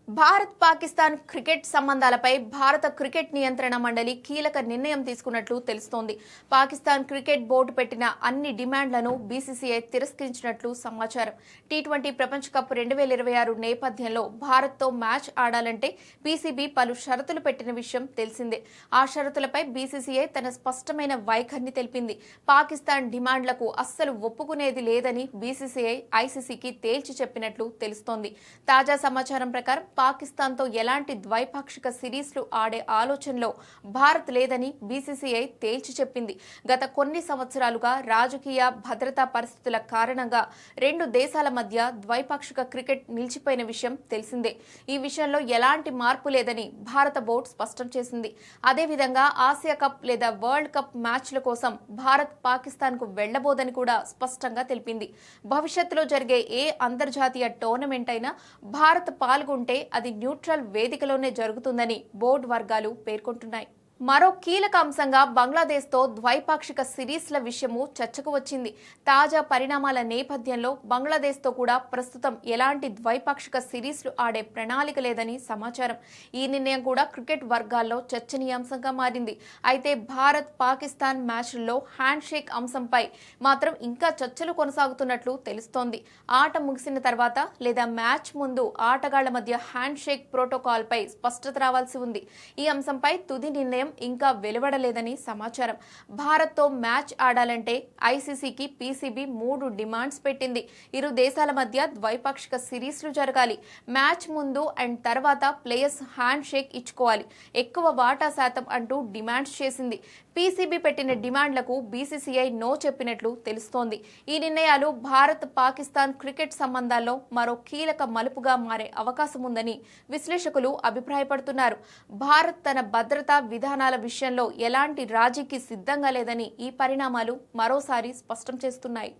Bharat Pakistan cricket సంబంధాలపై భారత cricket నియంత్రణ మండలి కీలక నిర్ణయం తీసుకున్నట్లు తెలుస్తోంది. పాకిస్తాన్ క్రికెట్ బోర్డు పెట్టిన అన్ని డిమాండ్లను బీసీసీఐ తిరస్కరించినట్లు సమాచారం. టీ20 ప్రపంచ కప్ 2026 నేపథ్యంలో భారత్తో మ్యాచ్ ఆడాలంటే పీసీబీ పలు షరతులు పెట్టిన విషయం తెలిసిందే. ఆ షరతులపై బీసీసీఐ తన స్పష్టమైన వైఖరిని తెలిపింది. పాకిస్తాన్ డిమాండ్లకు అస్సలు ఒప్పుకునేది లేదని బీసీసీఐ ఐసీసీకి తేల్చి చెప్పినట్లు తెలుస్తోంది. తాజా సమాచారం ప్రకారం పాకిస్తాన్తో ఎలాంటి ద్వైపాక్షిక సిరీస్లు ఆడే ఆలోచనలో భారత్ లేదని బీసీసీఐ తేల్చి చెప్పింది. గత కొన్ని సంవత్సరాలుగా రాజకీయ భద్రతా పరిస్థితుల కారణంగా రెండు దేశాల మధ్య ద్వైపాక్షిక క్రికెట్ నిలిచిపోయిన విషయం తెలిసిందే. ఈ విషయంలో ఎలాంటి మార్పు లేదని భారత బోర్డు స్పష్టం చేసింది. అదేవిధంగా ఆసియా కప్ లేదా వరల్డ్ కప్ మ్యాచ్ల కోసం భారత్ పాకిస్తాన్కు వెళ్లబోదని కూడా స్పష్టంగా తెలిపింది. భవిష్యత్తులో జరిగే ఏ అంతర్జాతీయ టోర్నమెంట్ అయినా భారత్ పాల్గొంటే అది న్యూట్రల్ వేదికలోనే జరుగుతుందని బోర్డు వర్గాలు పేర్కొంటున్నాయి. మరో కీలక అంశంగా బంగ్లాదేశ్తో ద్వైపాక్షిక సిరీస్ల విషయము చర్చకు వచ్చింది. తాజా పరిణామాల నేపథ్యంలో బంగ్లాదేశ్తో కూడా ప్రస్తుతం ఎలాంటి ద్వైపాక్షిక సిరీస్లు ఆడే ప్రణాళిక లేదని సమాచారం. ఈ నిర్ణయం కూడా క్రికెట్ వర్గాల్లో చర్చనీయాంశంగా మారింది. అయితే భారత్ పాకిస్తాన్ మ్యాచ్ల్లో హ్యాండ్ షేక్ అంశంపై మాత్రం ఇంకా చర్చలు కొనసాగుతున్నట్లు తెలుస్తోంది. ఆట ముగిసిన తర్వాత లేదా మ్యాచ్ ముందు ఆటగాళ్ల మధ్య హ్యాండ్ షేక్ ప్రోటోకాల్ పై స్పష్టత రావాల్సి ఉంది. ఈ అంశంపై తుది నిర్ణయం ఇంకా వెలువడలేదని సమాచారం. భారత్తో మ్యాచ్ ఆడాలంటే ఐసీసీకి పీసీబీ 3 డిమాండ్స్ పెట్టింది. ఇరు దేశాల మధ్య ద్వైపాక్షిక సిరీస్లు జరగాలి. మ్యాచ్ ముందు అండ్ తర్వాత ప్లేయర్స్ హ్యాండ్ షేక్ ఇచ్చుకోవాలి. ఎక్కువ వాటా శాతం అంటూ డిమాండ్స్ చేసింది. పీసీబీ పెట్టిన డిమాండ్లకు బీసీసీఐ నో చెప్పినట్లు తెలుస్తోంది. ఈ నిర్ణయాలు భారత్ పాకిస్తాన్ క్రికెట్ సంబంధాల్లో మరో కీలక మలుపుగా మారే అవకాశం ఉందని విశ్లేషకులు అభిప్రాయపడుతున్నారు. భారత్ తన భద్రతా విధానాల విషయంలో ఎలాంటి రాజీకి సిద్ధంగా లేదని ఈ పరిణామాలు మరోసారి స్పష్టం చేస్తున్నాయి.